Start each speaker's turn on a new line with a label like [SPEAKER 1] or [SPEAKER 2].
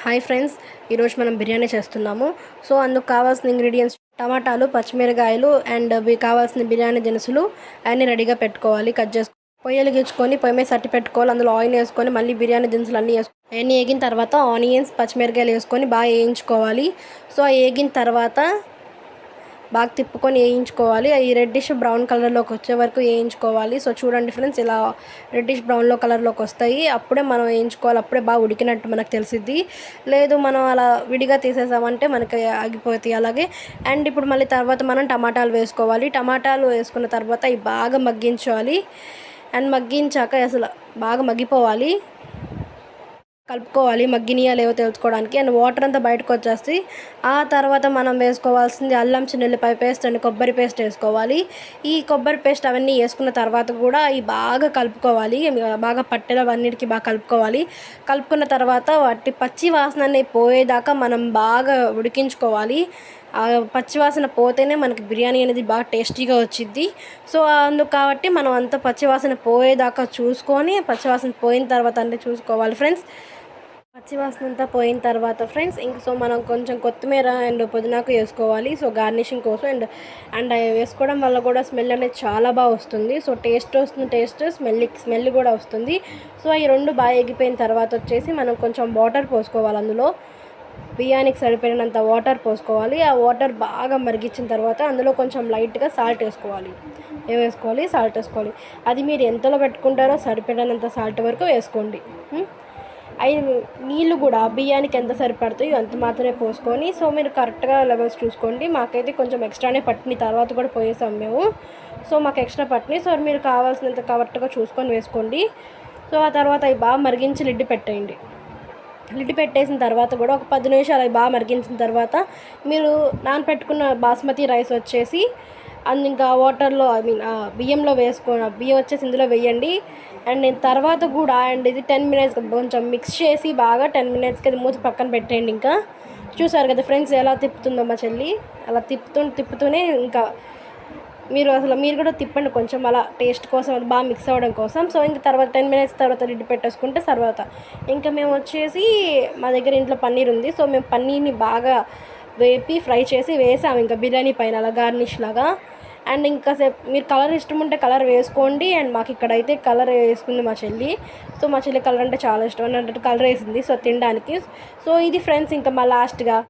[SPEAKER 1] Hi friends, ఈరోజు మనం బిర్యానీ చేస్తున్నాము. సో అందుకు కావాల్సిన ఇంగ్రీడియంట్స్ టమాటాలు, పచ్చిమిరకాయలు అండ్ అవి కావాల్సిన బిర్యానీ దినుసులు అన్నీ రెడీగా పెట్టుకోవాలి. కట్ చేసుకొని పొయ్యి వెలిగించుకొని పొయ్యి మీద సట్టి పెట్టుకోవాలి. అందులో ఆయిల్ వేసుకొని మళ్ళీ బిర్యానీ దినుసులు అన్నీ అవన్నీ వేగిన తర్వాత ఆనియన్స్, పచ్చిమిరకాయలు వేసుకొని బాగా వేయించుకోవాలి. సో వేగిన తర్వాత బాగా తిప్పుకొని వేయించుకోవాలి. అవి రెడ్డిష్ బ్రౌన్ కలర్లోకి వచ్చే వరకు వేయించుకోవాలి. సో చూడండి ఫ్రెండ్స్, ఇలా రెడ్డిష్ బ్రౌన్లో కలర్లోకి వస్తాయి. అప్పుడే మనం వేయించుకోవాలి. అప్పుడే బాగా ఉడికినట్టు మనకు తెలిసిద్ది. లేదు మనం అలా విడిగా తీసేసామంటే మనకి ఆగిపోతాయి అలాగే. అండ్ ఇప్పుడు మళ్ళీ తర్వాత మనం టమాటాలు వేసుకోవాలి. టమాటాలు వేసుకున్న తర్వాత అవి బాగా మగ్గించాలి. అండ్ మగ్గించాక అసలు బాగా మగ్గిపోవాలి, కలుపుకోవాలి. మగ్గినయా లేవో తెలుసుకోవడానికి. అండ్ వాటర్ అంతా బయటకు వచ్చేసి ఆ తర్వాత మనం వేసుకోవాల్సింది అల్లం చిన్నుల్లిపాయ పేస్ట్ అండ్ కొబ్బరి పేస్ట్ వేసుకోవాలి. ఈ కొబ్బరి పేస్ట్ అవన్నీ వేసుకున్న తర్వాత కూడా ఇవి బాగా కలుపుకోవాలి. బాగా పట్టెలవన్నిటికీ బాగా కలుపుకోవాలి. కలుపుకున్న తర్వాత వాటి పచ్చి వాసన పోయేదాకా మనం బాగా ఉడికించుకోవాలి. పచ్చివాసన పోతేనే మనకి బిర్యానీ అనేది బాగా టేస్టీగా వచ్చిద్ది. సో అందుకు కాబట్టి మనం అంత పచ్చివాసన పోయేదాకా చూసుకొని, పచ్చివాసన పోయిన తర్వాత అంటే చూసుకోవాలి ఫ్రెండ్స్. పచ్చివాసన అంతా పోయిన తర్వాత ఫ్రెండ్స్ సో మనం కొంచెం కొత్తిమీర అండ్ పుదీనాకు వేసుకోవాలి. సో గార్నిషింగ్ కోసం అండ్ అండ్ వేసుకోవడం వల్ల కూడా స్మెల్ అనేది చాలా బాగా వస్తుంది. సో టేస్ట్ వస్తుంది, స్మెల్ కూడా వస్తుంది. సో ఈ రెండు బాగా ఎగిపోయిన తర్వాత వచ్చేసి మనం కొంచెం వాటర్ పోసుకోవాలి. అందులో బియ్యానికి సరిపోయినంత వాటర్ పోసుకోవాలి. ఆ వాటర్ బాగా మరిగించిన తర్వాత అందులో కొంచెం లైట్గా సాల్ట్ వేసుకోవాలి. సాల్ట్ వేసుకోవాలి. అది మీరు ఎంతలో పెట్టుకుంటారో సరిపడినంత సాల్ట్ వరకు వేసుకోండి. అవి నీళ్ళు కూడా బియ్యానికి ఎంత సరిపడతాయో అంత మాత్రమే పోసుకొని, సో మీరు కరెక్ట్గా లెవెల్స్ చూసుకోండి. మాకైతే కొంచెం ఎక్స్ట్రానే పట్టిన తర్వాత కూడా పోయేసాం మేము. సో మాకు ఎక్స్ట్రా పట్టినాయి. సో మీరు కావాల్సినంత కరెక్ట్గా చూసుకొని వేసుకోండి. సో ఆ తర్వాత అవి బాగా మరిగించి లిడ్ పెట్టేయండి. లిడ్ పెట్టేసిన తర్వాత కూడా ఒక 10 నిమిషాలు అవి బాగా మరిగించిన తర్వాత మీరు నానపెట్టుకున్న బాస్మతి రైస్ వచ్చేసి అండ్ ఇంకా వాటర్లో బియ్యంలో బియ్యం వచ్చేసి ఇందులో వేయండి. అండ్ నేను తర్వాత కూడా అండ్ ఇది 10 మినిట్స్ కొంచెం మిక్స్ చేసి బాగా 10 మినిట్స్కి అది మూత పక్కన పెట్టేయండి. ఇంకా చూసారు కదా ఫ్రెండ్స్ ఎలా తిప్పుతుందో మా చెల్లి. అలా తిప్పుతూనే ఇంకా మీరు కూడా తిప్పండి కొంచెం అలా టేస్ట్ కోసం, అది బాగా మిక్స్ అవ్వడం కోసం. సో ఇంకా తర్వాత 10 మినిట్స్ తర్వాత లిడ్ పెట్టేసుకుంటే తర్వాత ఇంకా మేము వచ్చేసి మా దగ్గర ఇంట్లో పన్నీర్ ఉంది. సో మేము పన్నీర్ని బాగా వేపి ఫ్రై చేసి వేసాము ఇంకా బిర్యానీ పైన అలా గార్నిష్ లాగా. అండ్ ఇంకా మీరు కలర్ ఇష్టం ఉంటే కలర్ వేసుకోండి. అండ్ మాకు ఇక్కడైతే కలర్ వేసుకుంది మా చెల్లి. సో మా చెల్లి కలర్ అంటే చాలా ఇష్టం అన్నట్టు కలర్ వేసింది సో తినడానికి. సో ఇది ఫ్రెండ్స్ ఇంకా మా లాస్ట్గా